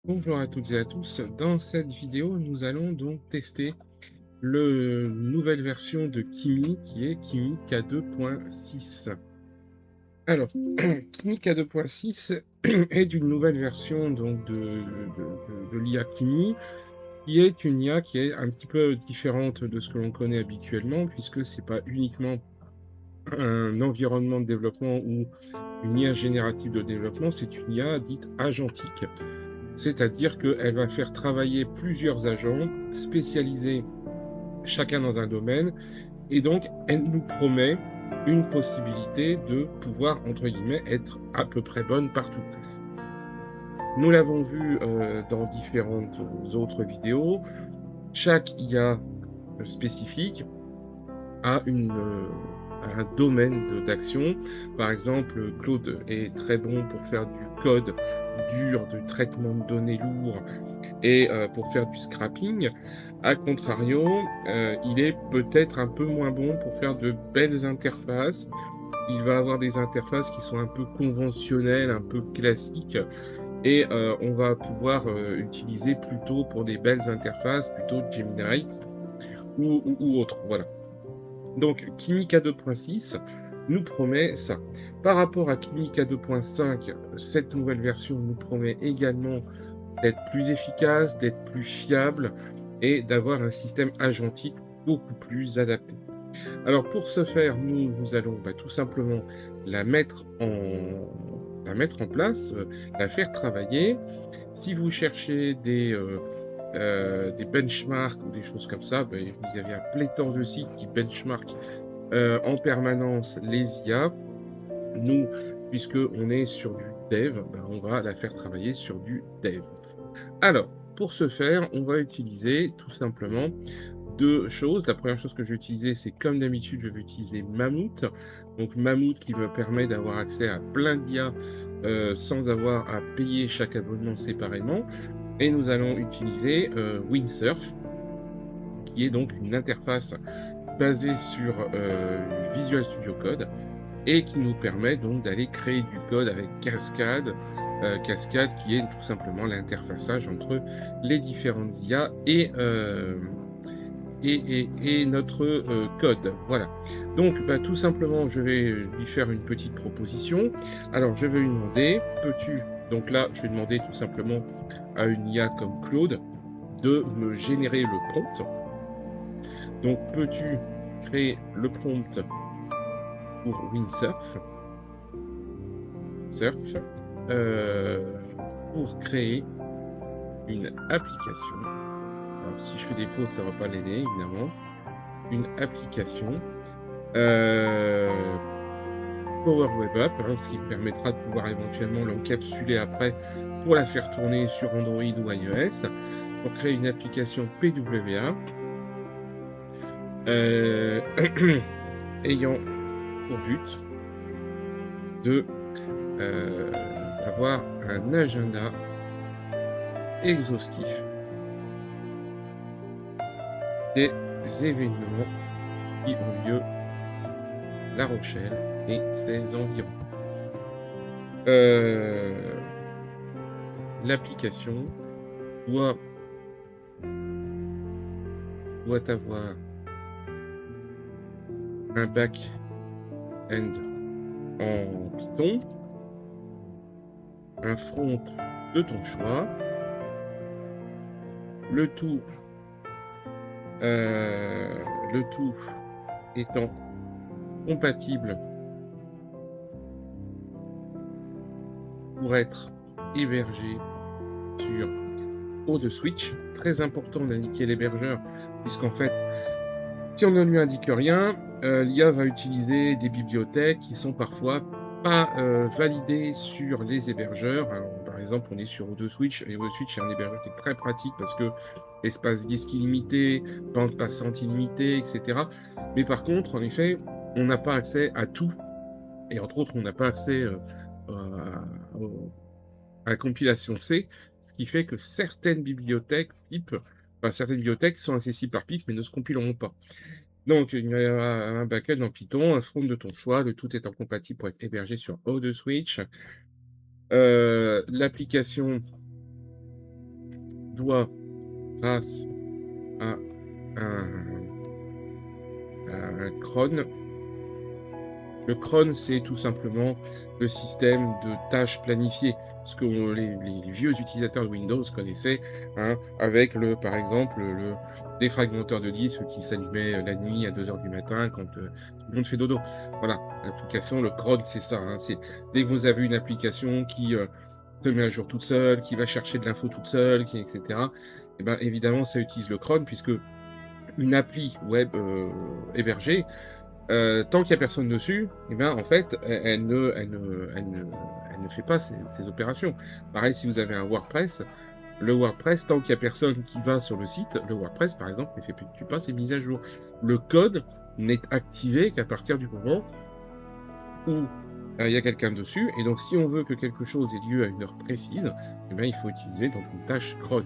Bonjour à toutes et à tous. Dans cette vidéo, nous allons donc tester le nouvelle version de Kimi qui est Kimi K2.6. Alors, Kimi K2.6 est une nouvelle version donc de l'IA Kimi, qui est une IA qui est un petit peu différente de ce que l'on connaît habituellement, puisque c'est pas uniquement un environnement de développement ou une IA générative de développement, c'est une IA dite agentique. C'est-à-dire qu'elle va faire travailler plusieurs agents spécialisés, chacun dans un domaine, et donc elle nous promet une possibilité de pouvoir, entre guillemets, être à peu près bonne partout. Nous l'avons vu dans différentes autres vidéos, chaque IA spécifique a un domaine d'action. Par exemple, Claude est très bon pour faire du code dur, du traitement de données lourd et pour faire du scrapping. À contrario, il est peut-être un peu moins bon pour faire de belles interfaces. Il va avoir des interfaces qui sont un peu conventionnelles, un peu classiques et on va pouvoir, utiliser plutôt pour des belles interfaces, plutôt Gemini ou autre, voilà. Donc Kimika 2.6 nous promet ça. Par rapport à Kimika 2.5, cette nouvelle version nous promet également d'être plus efficace, d'être plus fiable et d'avoir un système agentique beaucoup plus adapté. Alors pour ce faire, nous allons tout simplement la mettre la mettre en place, la faire travailler. Si vous cherchez des benchmarks ou des choses comme ça, il y avait un pléthore de sites qui benchmark en permanence les IA. Nous, puisqu'on est sur du dev, on va la faire travailler sur du dev. Alors, pour ce faire, on va utiliser tout simplement 2 choses. La première chose que je vais utiliser, c'est comme d'habitude, je vais utiliser Mammut. Donc Mammut qui me permet d'avoir accès à plein d'IA, sans avoir à payer chaque abonnement séparément. Et nous allons utiliser, Windsurf, qui est donc une interface basée sur, Visual Studio Code et qui nous permet donc d'aller créer du code avec Cascade. Cascade qui est tout simplement l'interfaçage entre les différentes IA et notre code. Voilà. Donc, tout simplement, je vais lui faire une petite proposition. Alors, je vais lui demander, peux-tu, donc là, je vais demander tout simplement à une IA comme Claude de me générer le prompt. Donc, peux-tu créer le prompt pour Windsurf, surf, euh, pour créer une application. Alors, si je fais des fautes, ça ne va pas l'aider, évidemment. Une application euh, Power Web App, ce qui me permettra de pouvoir éventuellement l'encapsuler après pour la faire tourner sur Android ou iOS, pour créer une application PWA euh, ayant pour but de d'avoir un agenda exhaustif des événements qui ont lieu à La Rochelle et ses environs. Euh, L'application doit, doit avoir un back-end en Python, un front de ton choix, le tout, euh, le tout étant compatible pour être hébergé sur O2 Switch. Très important d'indiquer l'hébergeur, puisqu'en fait, si on ne lui indique rien, l'IA va utiliser des bibliothèques qui sont parfois pas validées sur les hébergeurs. Alors, par exemple, on est sur O2 Switch, et O2 Switch est un hébergeur qui est très pratique parce que espace disque illimité, bande passante illimitée, etc. Mais par contre, en effet, on n'a pas accès à tout, et entre autres, on n'a pas accès à la compilation C, ce qui fait que certaines bibliothèques pipe, enfin certaines bibliothèques sont accessibles par pipe mais ne se compileront pas. Donc, il y a un backend en Python, un front de ton choix, le tout étant compatible pour être hébergé sur O2 Switch. L'application doit, grâce à un cron. Le cron, c'est tout simplement le système de tâches planifiées, ce que les vieux utilisateurs de Windows connaissaient, hein, avec par exemple, le défragmenteur de disque qui s'allumait la nuit à 2 heures du matin quand tout le monde fait dodo. Voilà, l'application, le cron, c'est ça, hein, c'est dès que vous avez une application qui se met à jour toute seule, qui va chercher de l'info toute seule, etc., et ben évidemment, ça utilise le cron, puisque une appli web hébergée, tant qu'il y a personne dessus, eh bien, en fait, elle ne fait pas ces opérations. Pareil, si vous avez un WordPress, le WordPress, tant qu'il y a personne qui va sur le site, le WordPress, par exemple, ne fait pas ses mises à jour. Le code n'est activé qu'à partir du moment où il y a quelqu'un dessus. Et donc, si on veut que quelque chose ait lieu à une heure précise, eh bien, il faut utiliser donc une tâche cron.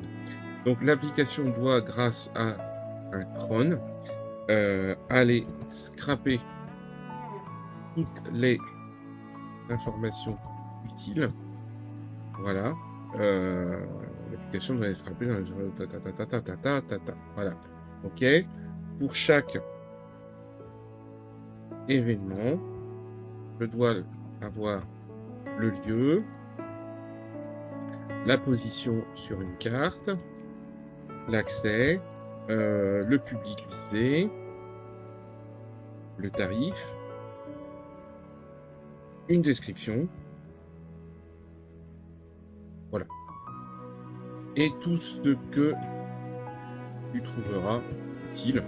Donc, l'application doit, grâce à un cron, aller scraper toutes les informations utiles. Voilà. L'application doit aller scraper dans les... Voilà. OK. Pour chaque événement, je dois avoir le lieu, la position sur une carte, l'accès, le public visé, le tarif, une description, voilà. Et tout ce que tu trouveras utile.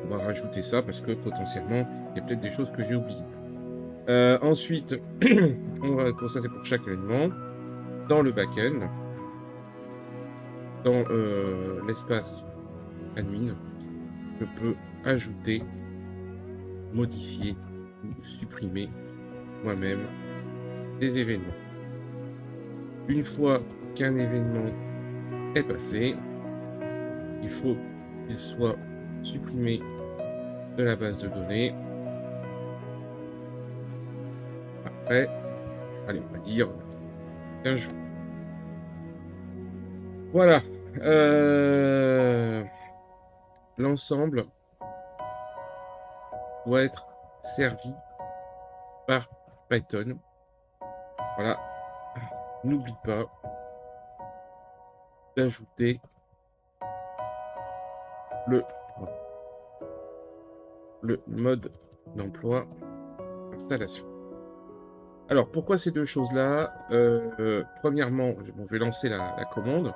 On va rajouter ça parce que potentiellement, il y a peut-être des choses que j'ai oubliées. Ensuite, pour ça, c'est pour chaque événement. Dans le backend, dans l'espace admin, je peux ajouter, modifier ou supprimer moi-même des événements. Une fois qu'un événement est passé, il faut qu'il soit supprimé de la base de données. Après, allez, on va dire 15 jours. Voilà. L'ensemble doit être servi par Python. Voilà. N'oublie pas d'ajouter le mode d'emploi installation. Alors, pourquoi ces deux choses-là? Premièrement, je vais lancer la commande.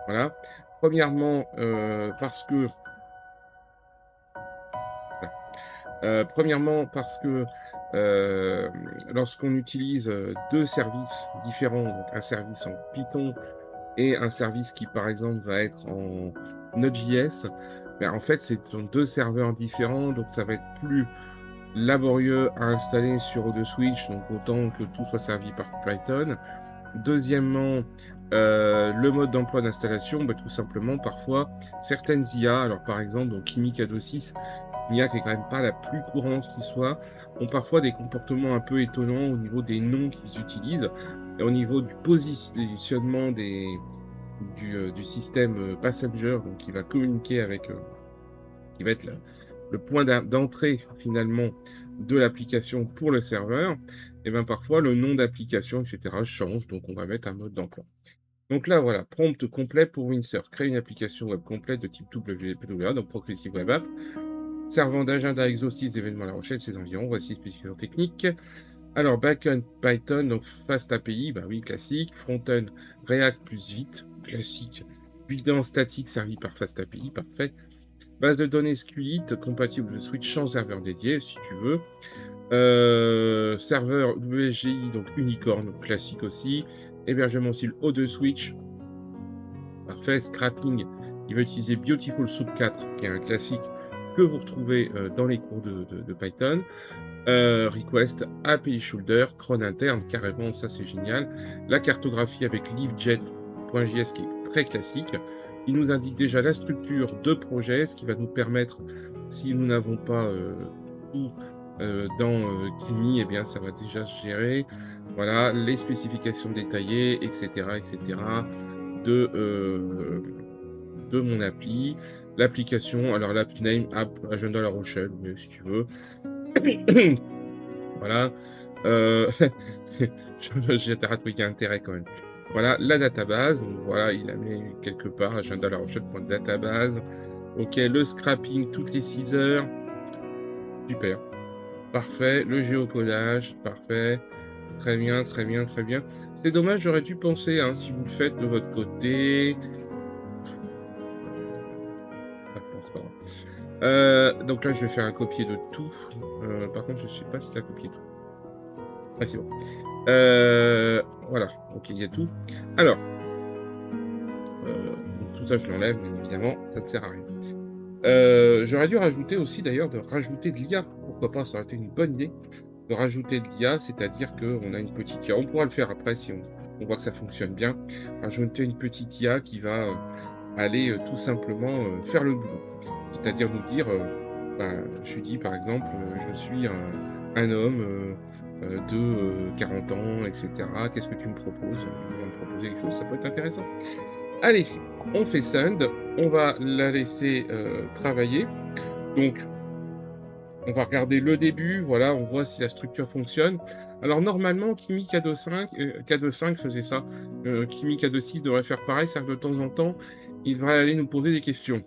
Voilà. Premièrement, parce que lorsqu'on utilise deux services différents, donc un service en Python et un service qui, par exemple, va être en Node.js, ben, en fait, c'est deux serveurs différents, donc ça va être plus laborieux à installer sur deux switch, donc autant que tout soit servi par Python. Deuxièmement, le mode d'emploi d'installation, bah, tout simplement, parfois, certaines IA, alors par exemple, donc Kimi K26, l'IA qui est quand même pas la plus courante qui soit, ont parfois des comportements un peu étonnants au niveau des noms qu'ils utilisent, et au niveau du positionnement du système passenger, donc qui va communiquer avec, qui va être le point d'entrée finalement de l'application pour le serveur, et bien parfois le nom d'application, etc. change, donc on va mettre un mode d'emploi. Donc là, voilà, prompt complet pour Windsurf. Créer une application web complète de type WPWA, donc Progressive Web App, servant d'agenda exhaustif d'événements à la recherche de ses environs. Voici les spécifications techniques. Alors, backend Python, donc Fast API, bah oui, classique. Frontend React plus Vite, classique. Build statique servi par Fast API, parfait. Base de données SQLite, compatible de switch en serveur dédié, si tu veux. Serveur WSGI, donc Unicorn, donc classique aussi. Hébergement style O2 Switch, parfait. Scrapping, il va utiliser Beautiful Soup 4, qui est un classique que vous retrouvez dans les cours de Python. Request, API Shoulder, cron interne, carrément, ça c'est génial. La cartographie avec LiveJet.js qui est très classique. Il nous indique déjà la structure de projet, ce qui va nous permettre, si nous n'avons pas tout dans Kimi, eh bien ça va déjà se gérer. Voilà, les spécifications détaillées, etc., etc. de mon appli. L'application, alors l'app name, app Agenda La Rochelle, mais si tu veux. Voilà. Euh, j'ai trouvé intérêt quand même. Voilà, la database. Voilà, il la met quelque part, agenda La Rochelle.database. Ok, le scrapping toutes les 6 heures. Super. Parfait. Le géocodage. Parfait. Très bien, très bien, très bien. C'est dommage, j'aurais dû penser, hein, si vous le faites de votre côté. Ah, bon, c'est pas grave. Donc là, je vais faire un copier de tout. Par contre, je ne sais pas si ça a copié tout. Ah, c'est bon. Voilà. Ok, il y a tout. Alors, donc tout ça, je l'enlève, bien évidemment. Ça ne sert à rien. J'aurais dû rajouter aussi, d'ailleurs, de rajouter de l'IA. Pourquoi pas, ça aurait été une bonne idée de rajouter de l'IA, c'est-à-dire qu'on a une petite IA. On pourra le faire après si on voit que ça fonctionne bien. Rajouter une petite IA qui va aller tout simplement faire le boulot. C'est-à-dire nous dire, je lui dis par exemple, je suis un homme de 40 ans, etc. Qu'est-ce que tu me proposes? Il va me proposer quelque chose, ça peut être intéressant. Allez, on fait send, on va la laisser travailler. Donc, on va regarder le début, voilà, on voit si la structure fonctionne. Alors normalement, Kimi K25, K25 faisait ça. Kimi K26 devrait faire pareil, c'est-à-dire que de temps en temps, il devrait aller nous poser des questions.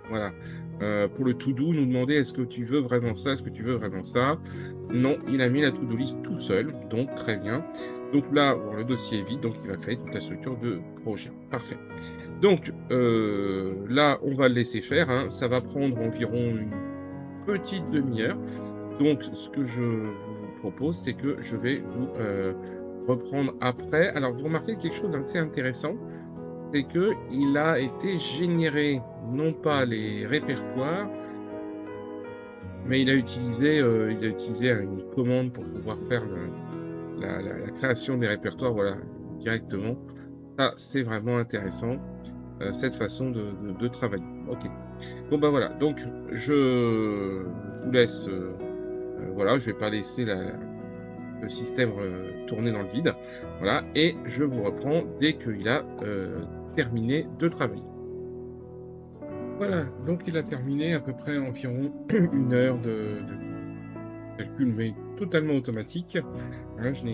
Voilà. Pour le to-do, nous demander est-ce que tu veux vraiment ça, est-ce que tu veux vraiment ça. Non, il a mis la to-do list tout seul, donc très bien. Donc là, bon, le dossier est vide, donc il va créer toute la structure de projet. Parfait. Donc là, on va le laisser faire, hein. Ça va prendre environ une petite demi-heure. Donc, ce que je vous propose, c'est que je vais vous reprendre après. Alors, vous remarquez quelque chose d'assez intéressant, c'est que il a été généré, non pas les répertoires, mais il a utilisé une commande pour pouvoir faire la création des répertoires, voilà, directement. Ça, c'est vraiment intéressant, cette façon de travailler. Ok. Bon, ben voilà. Donc, je vous laisse. Voilà, je vais pas laisser le système tourner dans le vide. Voilà, et je vous reprends dès qu'il a terminé de travailler. Voilà, donc il a terminé à peu près environ 1 heure de calcul, mais totalement automatique. Hein, je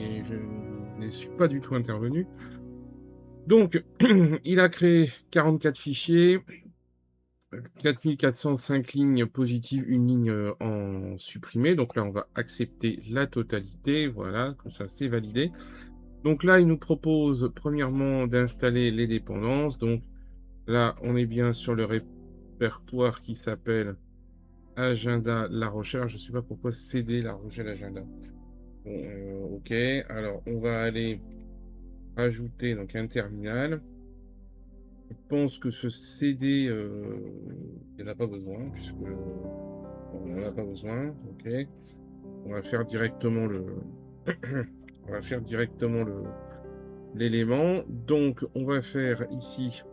ne suis pas du tout intervenu. Donc, il a créé 44 fichiers, 4405 lignes positives, une ligne en supprimé. Donc là, on va accepter la totalité. Voilà, comme ça, c'est validé. Donc là, il nous propose premièrement d'installer les dépendances. Donc là, on est bien sur le répertoire qui s'appelle Agenda La Rochelle. Je ne sais pas pourquoi CD La Rochelle Agenda. Bon, ok, alors on va aller rajouter donc un terminal. Je pense que ce CD, il n'y en a pas besoin, puisque on n'en a pas besoin. Ok, on va faire directement on va faire directement l'élément. Donc, on va faire ici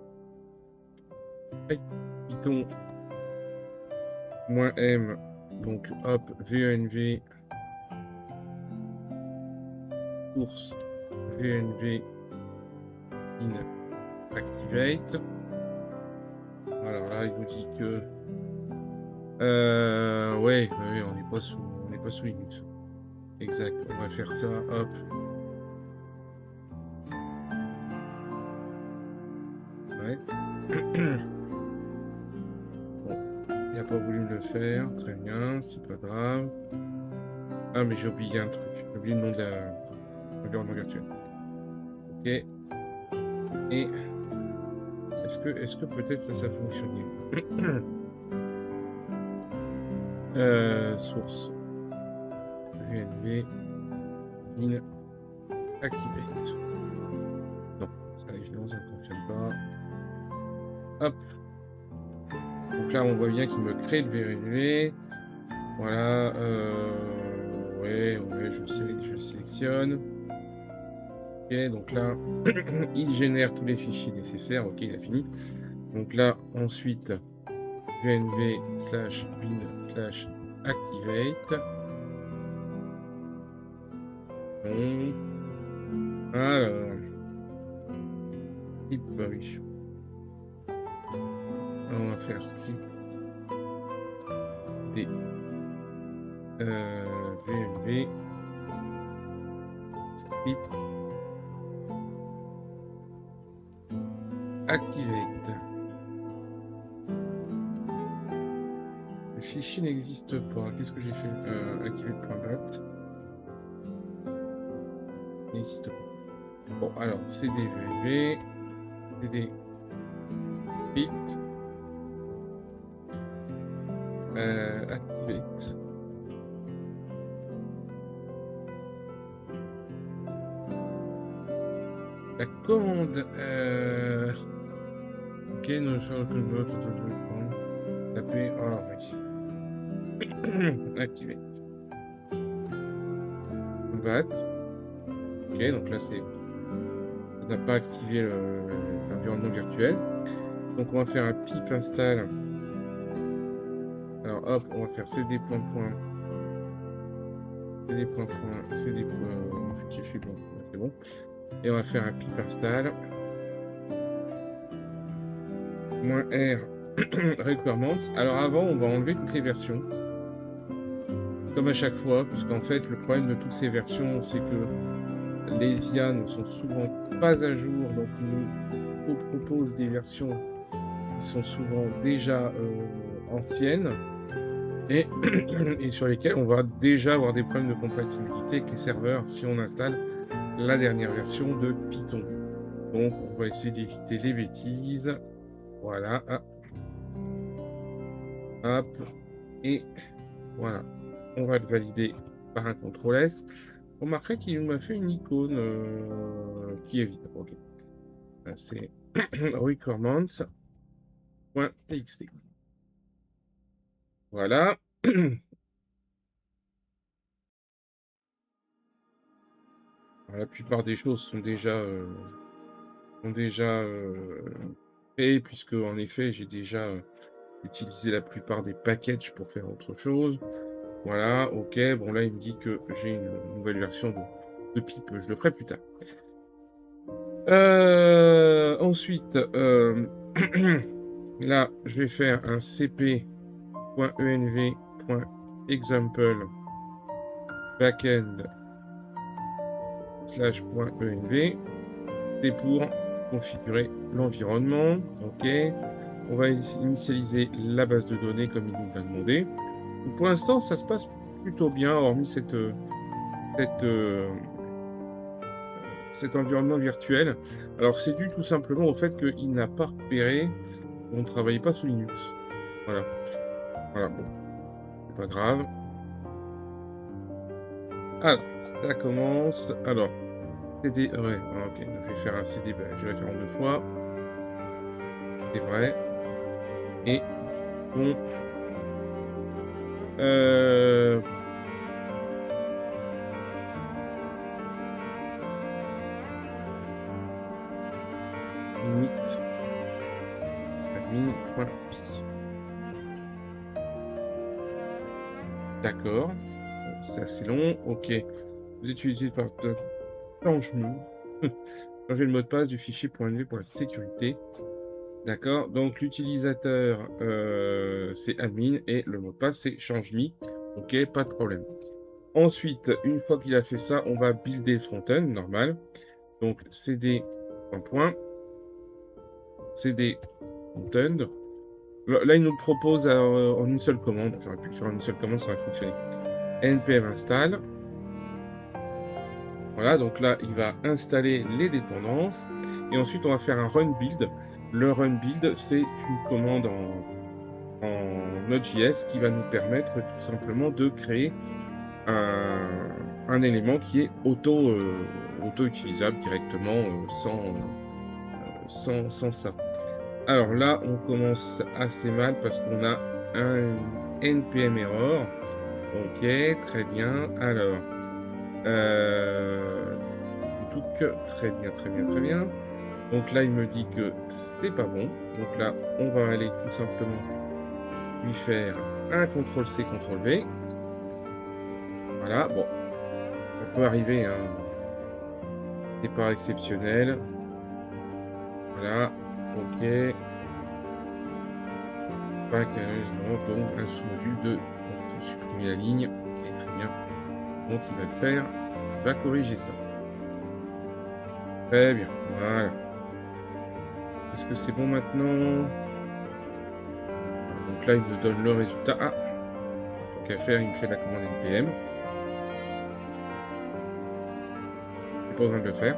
Python -m, donc hop, venv source venv in activate. Alors là, il nous dit que ouais, on n'est pas sous Linux. Exact. On va faire ça. Hop. Ouais. Bon, il n'a pas voulu me le faire. Très bien, c'est pas grave. Ah, mais j'ai oublié un truc. J'ai oublié le nom de l'environnement virtuel. Ok. Et est-ce que peut-être ça a fonctionné? Source VNV in activate. Non, ça évidemment ça ne fonctionne pas. Hop. Donc là on voit bien qu'il me crée le VNV. Voilà. Ouais, je sélectionne. Ok, donc là il génère tous les fichiers nécessaires. Ok, il a fini. Donc là ensuite venv /bin/activate. Bon. Alors, bah oui. On va faire script des VLV script activate. Le fichier n'existe pas. Qu'est-ce que j'ai fait? Activate.bat. N'existe pas. Bon, alors, CD VLV, CD script, activate. La commande, ok, non, je taper, ah oui, activate. Bat. Ok, donc là c'est, on n'a pas activé l'environnement virtuel. Donc on va faire un pip install. Alors hop, on va faire cd point point cd point point cd je suis bon, c'est bon. Et on va faire un pip install. -r requirements. Alors avant, on va enlever toutes les versions. Comme à chaque fois, puisqu'en fait, le problème de toutes ces versions, c'est que les IA ne sont souvent pas à jour, donc nous propose des versions qui sont souvent déjà anciennes et, et sur lesquelles on va déjà avoir des problèmes de compatibilité avec les serveurs si on installe la dernière version de Python. Donc on va essayer d'éviter les bêtises. Voilà. Hop. Et voilà. On va le valider par un CTRL S. Remarquez qu'il m'a fait une icône qui est vide. Ok. C'est requirements.txt. Voilà. La plupart des choses sont déjà faites, puisque en effet j'ai déjà utilisé la plupart des packages pour faire autre chose. Voilà, ok. Bon là il me dit que j'ai une nouvelle version de pip, je le ferai plus tard. Ensuite, là je vais faire un cp.env.example backend /.env. C'est pour configurer l'environnement. Ok. On va initialiser la base de données comme il nous l'a demandé. Donc, pour l'instant, ça se passe plutôt bien, hormis cet environnement virtuel. Alors, c'est dû tout simplement au fait qu'il n'a pas repéré qu'on ne travaillait pas sous Linux. Voilà. Voilà, bon. C'est pas grave. Alors, ça commence. Alors, CD. Ouais, ok. Je vais faire un CD. Ben, je vais le faire en 2 fois. C'est vrai. Et bon. Init admin.py. D'accord. Bon, c'est assez long. Ok. Vous utilisez par changement. Changer le mot de passe du fichier .env pour la sécurité. D'accord. Donc l'utilisateur c'est admin et le mot de passe c'est change-me. Ok, pas de problème. Ensuite, une fois qu'il a fait ça, on va builder le front-end normal. Donc cd cd front-end. Là, il nous le propose en une seule commande. J'aurais pu le faire en une seule commande, ça aurait fonctionné. npm install. Voilà, donc là, il va installer les dépendances. Et ensuite, on va faire un run build. Le run build, c'est une commande en Node.js qui va nous permettre tout simplement de créer un élément qui est auto-utilisable directement sans ça. Alors là, on commence assez mal parce qu'on a un npm error. Ok, très bien. Alors, très bien, très bien, très bien. Donc là, il me dit que c'est pas bon. Donc là, on va aller tout simplement lui faire un CTRL-C, CTRL-V. Voilà, bon, ça peut arriver, hein. C'est pas exceptionnel. Voilà, ok. package, donc un sous-module de donc il faut supprimer la ligne. OK, très bien. Donc il va le faire, il va corriger ça. Très bien, voilà. Est-ce que c'est bon maintenant? Donc là, il me donne le résultat. Ah! Tant qu'à faire, il me fait la commande npm. Il est pas besoin de le faire.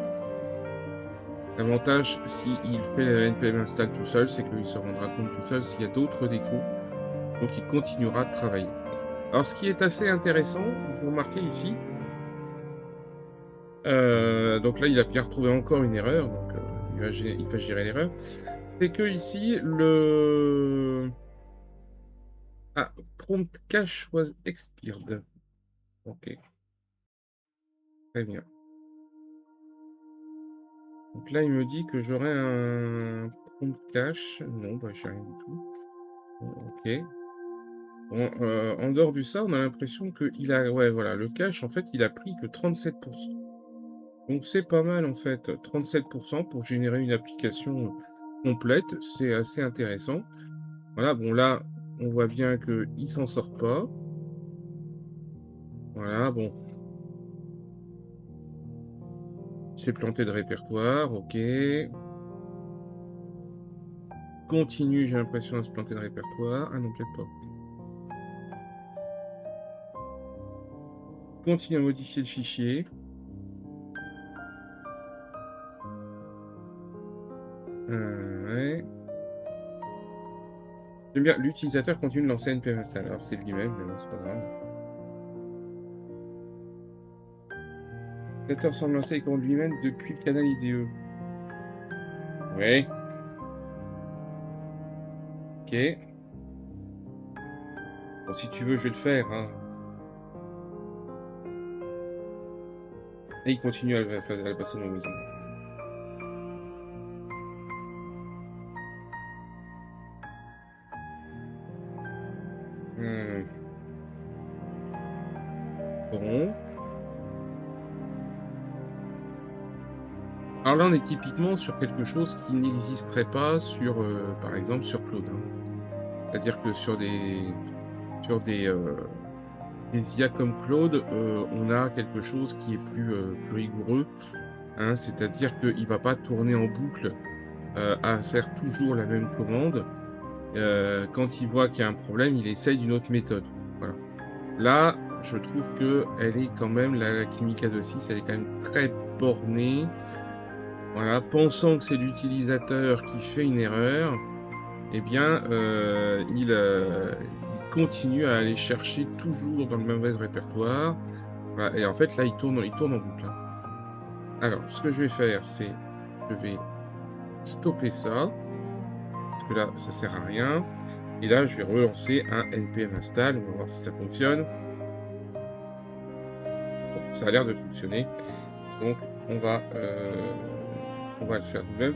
L'avantage, s'il fait le npm install tout seul, c'est qu'il se rendra compte tout seul s'il y a d'autres défauts. Donc il continuera de travailler. Alors ce qui est assez intéressant, vous remarquez ici, donc là il a bien retrouvé encore une erreur, donc il va gérer l'erreur. C'est que ici le ah, prompt cache was expired. OK, très bien. Donc là il me dit que j'aurai un prompt cache. Non, bah j'ai rien du tout. OK. Bon, en dehors de ça, on a l'impression qu'il a ouais voilà, le cache en fait il a pris que 37. Donc c'est pas mal en fait, 37 pour générer une application complète, c'est assez intéressant. Voilà, bon là, on voit bien qu'il s'en sort pas. Voilà, bon, il s'est planté de répertoire, OK. Continue, j'ai l'impression à se planter de répertoire. Ah non, peut-être pas. Continue à modifier le fichier. Ouais. J'aime bien, l'utilisateur continue de lancer npm install. Alors c'est lui-même, mais bon, c'est pas grave. L'utilisateur semble lancer les commandes lui-même depuis le canal IDE. Ouais, OK. Bon, si tu veux, je vais le faire, hein. Et il continue à le passer de mauvais endroit. Mmh. Bon. Alors là, on est typiquement sur quelque chose qui n'existerait pas sur, par exemple, sur Claude, hein. C'est-à-dire que sur des IA comme Claude, on a quelque chose qui est plus rigoureux, hein. C'est-à-dire qu'il va pas tourner en boucle, à faire toujours la même commande. Quand il voit qu'il y a un problème, il essaye une autre méthode. Voilà. Là, je trouve qu'elle est quand même la Kimi K26, elle est quand même très bornée. Voilà, pensant que c'est l'utilisateur qui fait une erreur, eh bien, il continue à aller chercher toujours dans le mauvais répertoire. Voilà, et en fait, là, il tourne en boucle, hein. Alors, ce que je vais faire, c'est je vais stopper ça, parce que là, ça sert à rien. Et là, je vais relancer un npm install. On va voir si ça fonctionne. Bon, ça a l'air de fonctionner. Donc, on va, euh, on va le faire nous-mêmes.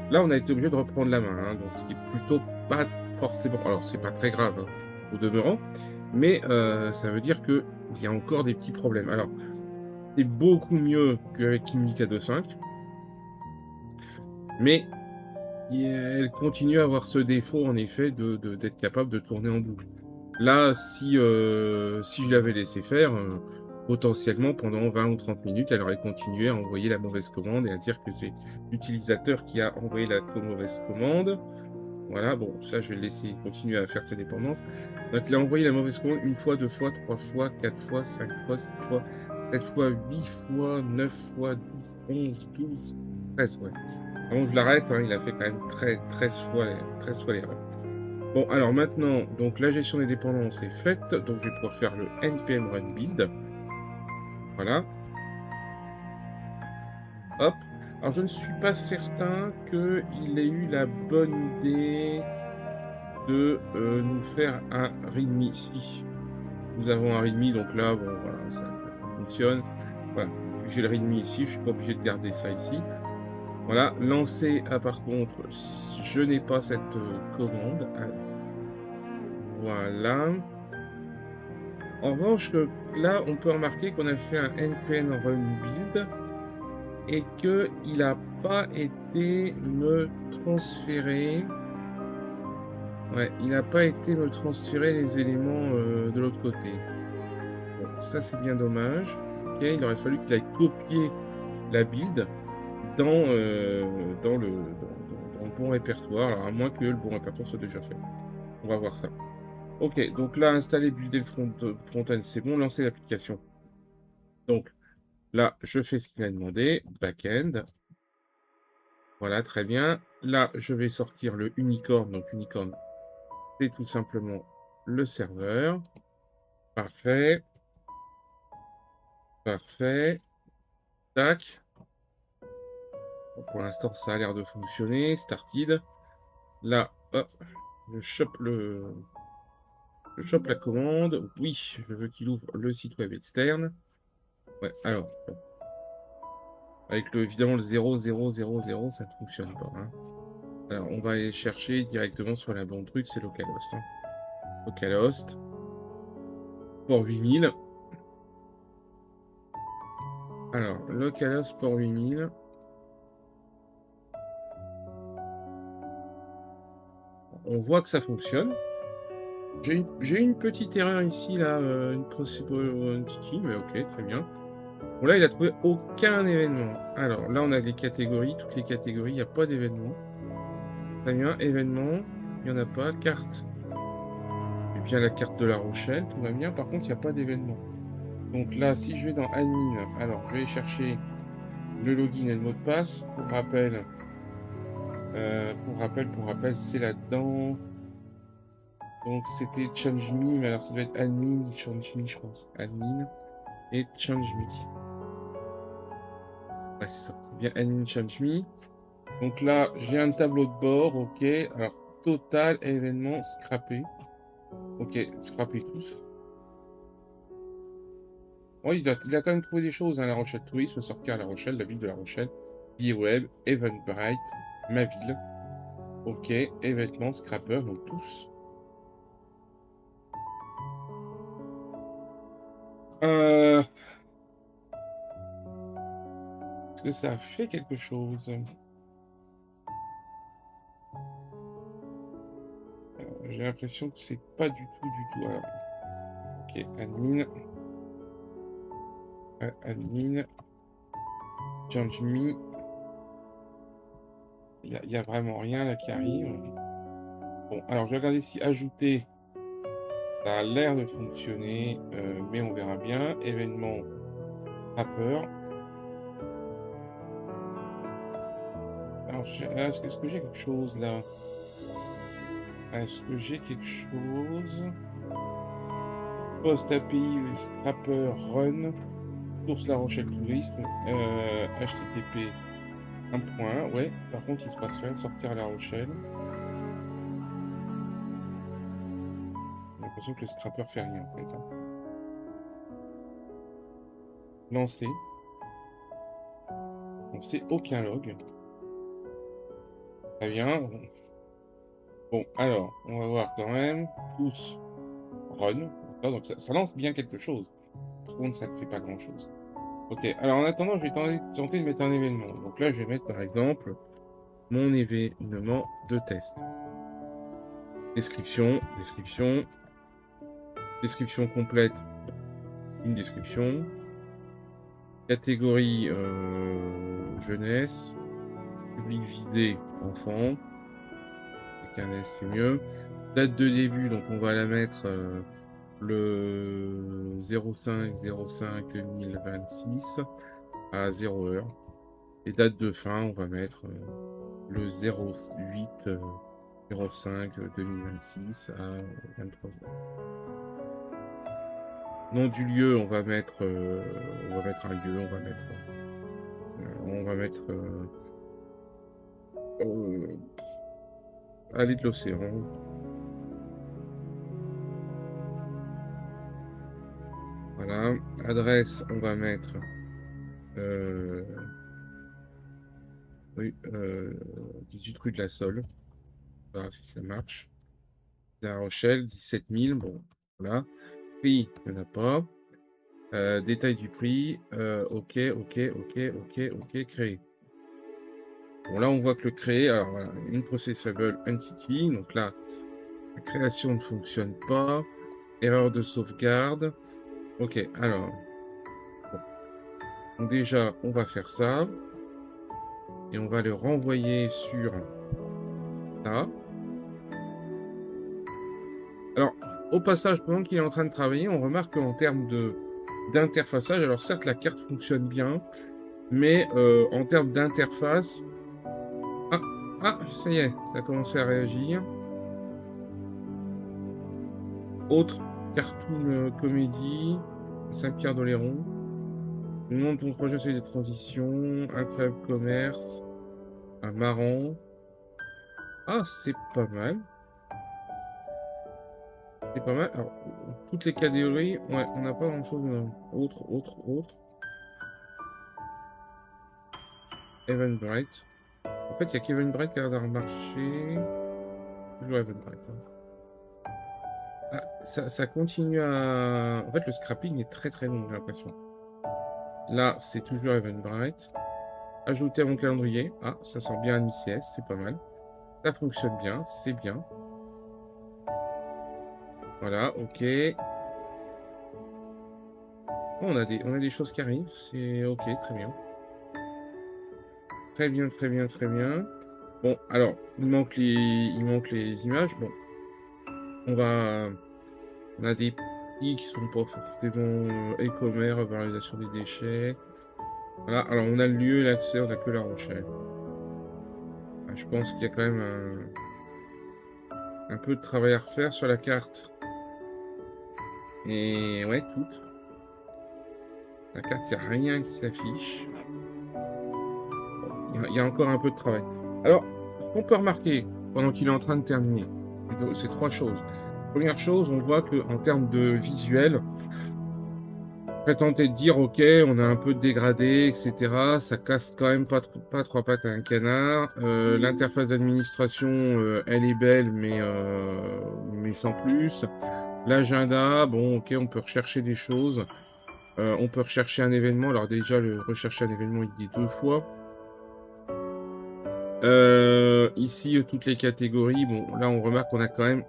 Là, on a été obligé de reprendre la main, hein, donc ce qui est plutôt pas forcément alors c'est pas très grave, hein, au demeurant, mais ça veut dire qu'il y a encore des petits problèmes. Alors, c'est beaucoup mieux qu'avec Kimi K2.5, mais elle continue à avoir ce défaut, en effet, d'être capable de tourner en boucle. Là, si je l'avais laissé faire, potentiellement pendant 20 ou 30 minutes, elle aurait continué à envoyer la mauvaise commande et à dire que c'est l'utilisateur qui a envoyé la mauvaise commande. Voilà, bon, ça, je vais le laisser continuer à faire ses dépendances. Donc, il a envoyé la mauvaise commande une fois, deux fois, trois fois, quatre fois, cinq fois, six fois, sept fois, 8 fois, 9 fois, 10, 11, 12, 13, ouais. Avant que je l'arrête, hein, il a fait quand même 13 fois l'erreur. Bon, alors maintenant, donc la gestion des dépendances est faite, donc je vais pouvoir faire le npm run build. Voilà, hop. Alors, je ne suis pas certain qu'il ait eu la bonne idée de nous faire un readme. Si nous avons un readme, donc là, bon, voilà, ça fonctionne. Voilà, j'ai le readme ici, je suis pas obligé de garder ça ici. Voilà, lancer, ah, par contre, je n'ai pas cette commande. Ah, voilà. En revanche, là, on peut remarquer qu'on a fait un npm run build et qu'il n'a pas été me transférer Ouais, il n'a pas été me transférer les éléments de l'autre côté. Bon, ça c'est bien dommage. Ok, il aurait fallu qu'il aille copier la build dans le bon répertoire, alors à moins que le bon répertoire soit déjà fait. On va voir ça. Ok, donc là, installer, builder le front-end, c'est bon, lancer l'application. Donc là, je fais ce qu'il a demandé, back-end. Voilà, très bien. Là, je vais sortir le unicorn. Donc unicorn, c'est tout simplement le serveur. Parfait, parfait. Tac. Bon, pour l'instant, ça a l'air de fonctionner. Started. Là, hop, je chope la commande. Oui, je veux qu'il ouvre le site web externe. Ouais, alors, bon. Avec évidemment le 0, 0, 0, 0, ça ne fonctionne pas, hein. Alors, on va aller chercher directement sur la bonne truc, c'est localhost, hein. Localhost, port 8000. Alors, localhost, port 8000. On voit que ça fonctionne. J'ai une petite erreur ici, là, une petite ligne, mais ok, très bien. Bon, là, il a trouvé aucun événement. Alors, là, on a les catégories, toutes les catégories, il n'y a pas d'événement. Très bien, événement, il n'y en a pas. Carte, j'ai bien la carte de La Rochelle, tout va bien. Par contre, il n'y a pas d'événement. Donc là, si je vais dans admin, alors, je vais chercher le login et le mot de passe. Pour rappel, c'est là-dedans. Donc, c'était change.me, mais alors, ça doit être admin, change.me, je pense. Admin et change.me. Ouais, c'est ça. C'est bien admin, change.me. Donc là, j'ai un tableau de bord, ok. Alors, total événement scrappé. Ok, scrappé tous. Oui, il a quand même trouvé des choses, hein, La Rochelle Tourisme, sortir à La Rochelle, la ville de La Rochelle, billet web, Eventbrite, ma ville. Ok, événements, scrapper, donc tous. Est-ce que ça a fait quelque chose? J'ai l'impression que c'est pas du tout. Alors, ok, admin, admin, change me. Il y a vraiment rien là qui arrive. Bon, alors je vais regarder si ajouter, ça a l'air de fonctionner, mais on verra bien. Événement, rappeur. Alors, est-ce que j'ai quelque chose là? Est-ce que j'ai quelque chose? Post API, scrapper, run, source La Rochelle Tourisme, HTTP, un point, ouais. Par contre, il se passe rien, sortir à La Rochelle. J'ai l'impression que le scrapper fait rien en fait, hein. Lancer. On sait aucun log. Très bien. Bon, alors, on va voir quand même. Tous run. Donc ça lance bien quelque chose. Par contre, ça ne fait pas grand-chose. Ok, alors en attendant, je vais tenter de mettre un événement. Donc là, je vais mettre par exemple mon événement de test. Description complète, une description. Catégorie jeunesse, public visé, enfant. Avec un S, c'est mieux. Date de début, donc on va la mettre le 05/05/2026 à 0 heure. Et date de fin, on va mettre le 08/05/2026 à 23 heures. Nom du lieu, on va mettre un lieu, on va mettre allée de l'océan. Voilà. Adresse, on va mettre rue, 18 rue de la Sole. On verra si ça marche. La Rochelle, 17 000. Bon, voilà. Prix, il n'y en a pas. Détail du prix. Ok, créer. Bon, là, on voit que le créer, alors voilà, une processable entity. Donc là, La création ne fonctionne pas. Erreur de sauvegarde. Ok, alors. Bon. Donc déjà, on va faire ça. Et on va le renvoyer sur ça. Alors, au passage, pendant qu'il est en train de travailler, on remarque qu'en termes d'interfaçage, alors certes, la carte fonctionne bien, mais en termes d'interface... Ah, ah, ça y est, ça a commencé à réagir. Autre cartoon comédie, Saint-Pierre d'Oléron. Le nom de ton projet, c'est des transitions, incroyable commerce, ah, marrant. Ah, c'est pas mal. C'est pas mal. Alors, toutes les catégories, ouais, on n'a pas grand-chose. Autre. Eventbrite. En fait, il y a qu'Eventbrite qui a l'air d'avoir marché. Toujours Eventbrite. Hein. Ah, ça continue à... En fait, le scrapping est très très long, j'ai l'impression. Là, c'est toujours Eventbrite. Ajouter à mon calendrier. Ah, ça sort bien un ICS, c'est pas mal. Ça fonctionne bien, c'est bien. Voilà, ok. Oh, on a des choses qui arrivent, c'est ok, très bien. Très bien, très bien, très bien. Bon, alors, il manque les images. Bon, on a des petits qui sont pas forcément e-commerce, valorisation des déchets. Voilà, alors on a le lieu et l'accès, on a que La Rochelle. Ah, je pense qu'il y a quand même un peu de travail à refaire sur la carte. Et ouais, toute. La carte, il n'y a rien qui s'affiche. Il y a encore un peu de travail. Alors, ce qu'on peut remarquer pendant qu'il est en train de terminer, c'est trois choses. Première chose, on voit qu'en termes de visuel, on peut tenter de dire, ok, on a un peu dégradé, etc. Ça casse quand même pas trois pattes à un canard. L'interface d'administration, elle est belle, mais sans plus. L'agenda, bon, ok, on peut rechercher des choses. On peut rechercher un événement. Alors déjà, le rechercher un événement, il dit deux fois. Ici, toutes les catégories. Bon, là, on remarque qu'on a quand même...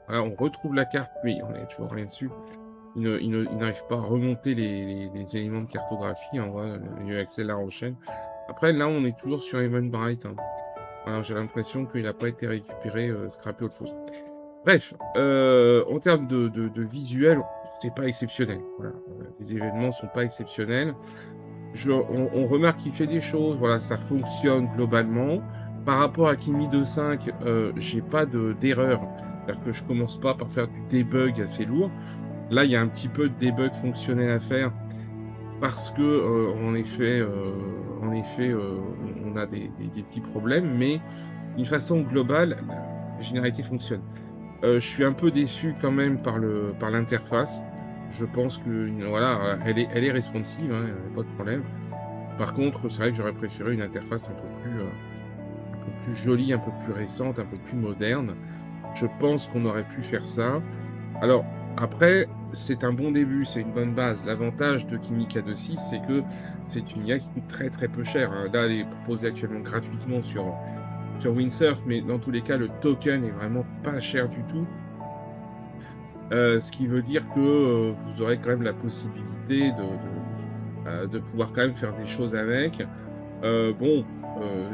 Voilà, on retrouve la carte, mais on n'est toujours rien dessus. Il n'arrive pas à remonter les éléments de cartographie. On voit le lieu accès La Rochelle. Après, là, on est toujours sur Eventbrite. Hein. Voilà, j'ai l'impression qu'il n'a pas été récupéré, scrappé autre chose. Bref, en termes de visuel, c'est pas exceptionnel. Voilà. Les événements sont pas exceptionnels. On remarque qu'il fait des choses. Voilà, ça fonctionne globalement. Par rapport à Kimi 2.5, j'ai pas d'erreur. C'est-à-dire que je commence pas par faire du debug assez lourd. Là, il y a un petit peu de debug fonctionnel à faire parce que, en effet, on a des petits problèmes, mais d'une façon globale, la généralité fonctionne. Je suis un peu déçu quand même par l'interface. Je pense que voilà, elle est responsive, hein, pas de problème. Par contre, c'est vrai que j'aurais préféré une interface un peu plus jolie, un peu plus récente, un peu plus moderne. Je pense qu'on aurait pu faire ça. Alors, après, c'est un bon début, c'est une bonne base. L'avantage de Kimi K2.6, c'est que c'est une IA qui coûte très très peu cher. Hein. Là, elle est proposée actuellement gratuitement sur Windsurf, mais dans tous les cas, le token est vraiment pas cher du tout. Ce qui veut dire que vous aurez quand même la possibilité de pouvoir quand même faire des choses avec. Bon,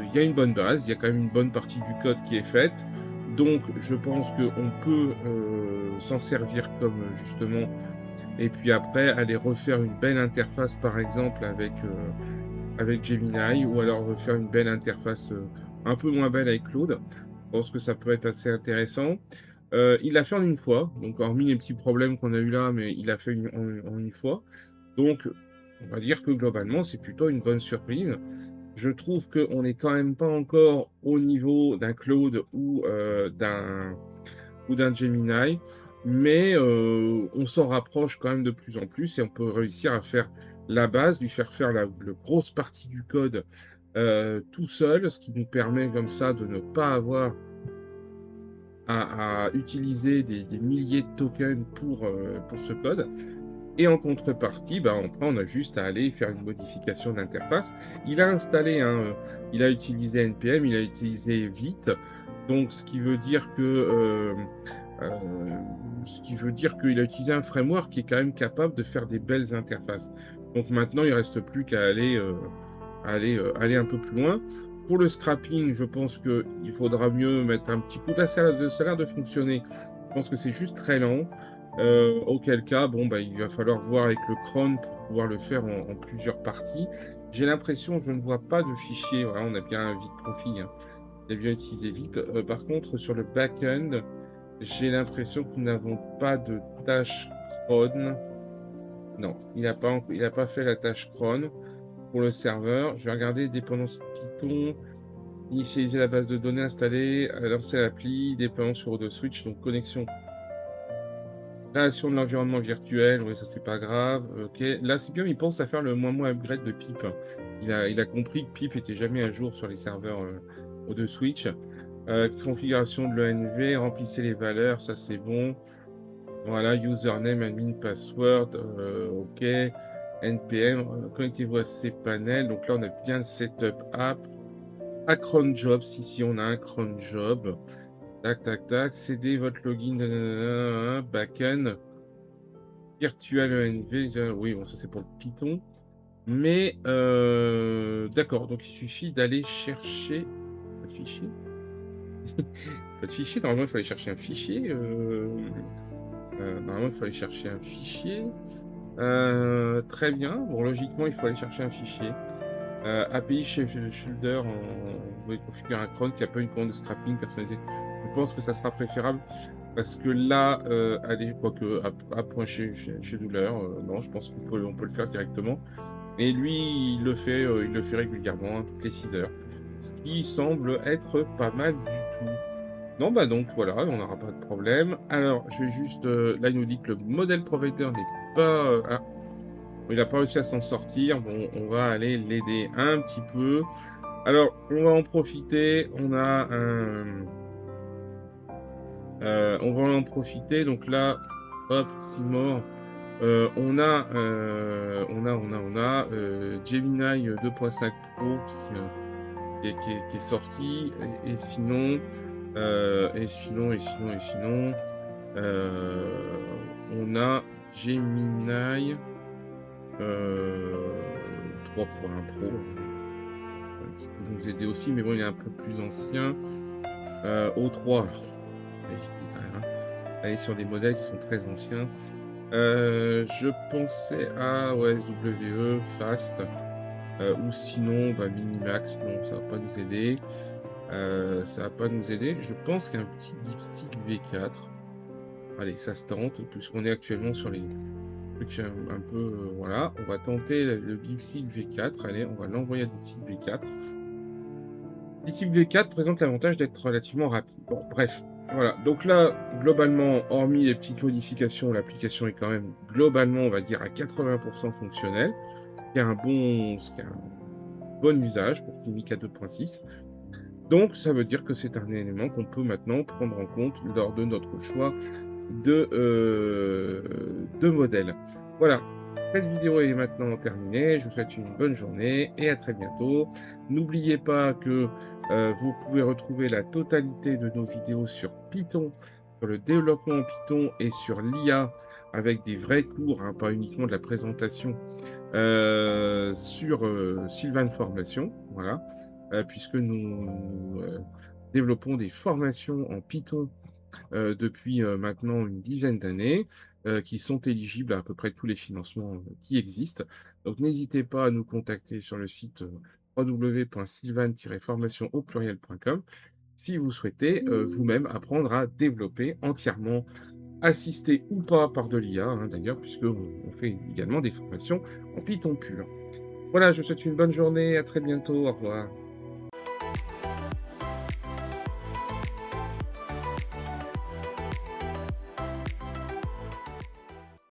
il y a une bonne base, il y a quand même une bonne partie du code qui est faite. Donc, je pense qu'on peut s'en servir comme justement, et puis après, aller refaire une belle interface, par exemple, avec Gemini, ou alors refaire une belle interface un peu moins belle avec Claude. Je pense que ça peut être assez intéressant. Il l'a fait en une fois, donc hormis les petits problèmes qu'on a eu là, mais il l'a fait en une fois. Donc, on va dire que globalement, c'est plutôt une bonne surprise. Je trouve qu'on n'est quand même pas encore au niveau d'un Claude ou d'un Gemini, mais on s'en rapproche quand même de plus en plus et on peut réussir à faire la base, lui faire faire la grosse partie du code tout seul, ce qui nous permet comme ça de ne pas avoir à utiliser des milliers de tokens pour ce code. Et en contrepartie, bah, on a juste à aller faire une modification d'interface. Il a installé, hein, il a utilisé NPM, il a utilisé Vite, donc ce qui veut dire que Ce qui veut dire qu'il a utilisé un framework qui est quand même capable de faire des belles interfaces. Donc maintenant, il reste plus qu'à aller un peu plus loin. Pour le scrapping, je pense qu'il faudra mieux mettre un petit coup. Là, ça a l'air de fonctionner. Je pense que c'est juste très lent. Auquel cas, bon, bah, il va falloir voir avec le cron pour pouvoir le faire en plusieurs parties. J'ai l'impression, je ne vois pas de fichier. Voilà, on a bien un vite config, hein. On a bien utilisé vite. Par contre, sur le back-end, j'ai l'impression que nous n'avons pas de tâche cron. Non, il n'a pas fait la tâche cron pour le serveur. Je vais regarder dépendance Python, initialiser la base de données, installer, lancer l'appli, déploiement sur Odo Switch, donc connexion. Création de l'environnement virtuel, oui, ça c'est pas grave. Ok, là c'est bien, il pense à faire le moins upgrade de Pip. Il a compris que Pip était jamais à jour sur les serveurs Odo Switch. Configuration de l'ENV, remplissez les valeurs, ça c'est bon. Voilà, username, admin, password, ok. NPM, connectez-vous à ces panels. Donc là, on a bien le setup app. À cron jobs, ici, on a un cron job. Tac, tac, tac. CD, votre login, nanana, backend. Virtual ENV. Oui, bon, ça c'est pour le Python. Mais, d'accord. Donc, il suffit d'aller chercher. Pas de fichier. Pas de fichier. Normalement, il faut aller chercher un fichier. Normalement, il faut aller chercher un fichier. Très bien. Bon, logiquement, il faut aller chercher un fichier. API chez Shoulder, vous pouvez configurer un cron qui n'a pas une commande de scrapping personnalisée. Je pense que ça sera préférable parce que là, allez, quoique, à point chez Douleur, non, je pense on peut le faire directement. Et lui, il le fait régulièrement, hein, toutes les 6 heures. Ce qui semble être pas mal du tout. Non, bah donc voilà, on n'aura pas de problème. Alors, je vais juste. Là, il nous dit que le modèle provider n'est pas. Il n'a pas réussi à s'en sortir. Bon, on va aller l'aider un petit peu. Alors, on va en profiter. On va en profiter. Donc là, hop, Seymour. Gemini 2.5 Pro qui est sorti. Et sinon, on a Gemini 3.1 Pro qui peut nous aider aussi, mais bon, il est un peu plus ancien. O3, alors, on va hésiter quand même, hein. Aller sur des modèles qui sont très anciens. Je pensais à WE, Fast, ou sinon Minimax. Non, ça va pas nous aider. Ça va pas nous aider. Je pense qu'un petit DeepSeek V4. Allez, ça se tente, puisqu'on est actuellement sur les trucs un peu. Voilà, on va tenter le DeepSeek V4. Allez, on va l'envoyer à DeepSeek V4. DeepSeek V4 présente l'avantage d'être relativement rapide. Bon, bref. Voilà, donc là, globalement, hormis les petites modifications, l'application est quand même globalement, on va dire, à 80% fonctionnelle, ce qui est un bon usage pour Kimika 2.6. Donc, ça veut dire que c'est un élément qu'on peut maintenant prendre en compte lors de notre choix de modèle. Voilà, cette vidéo est maintenant terminée. Je vous souhaite une bonne journée et à très bientôt. N'oubliez pas que vous pouvez retrouver la totalité de nos vidéos sur Python, sur le développement en Python et sur l'IA avec des vrais cours, hein, pas uniquement de la présentation, sur Sylvain Formation, voilà, puisque nous développons des formations en Python depuis maintenant une dizaine d'années, qui sont éligibles à peu près tous les financements qui existent. Donc n'hésitez pas à nous contacter sur le site www.sylvan-formation au pluriel.com si vous souhaitez vous-même apprendre à développer entièrement, assisté ou pas par de l'IA, hein, d'ailleurs, puisque on fait également des formations en Python pur. Voilà, je vous souhaite une bonne journée, à très bientôt, au revoir.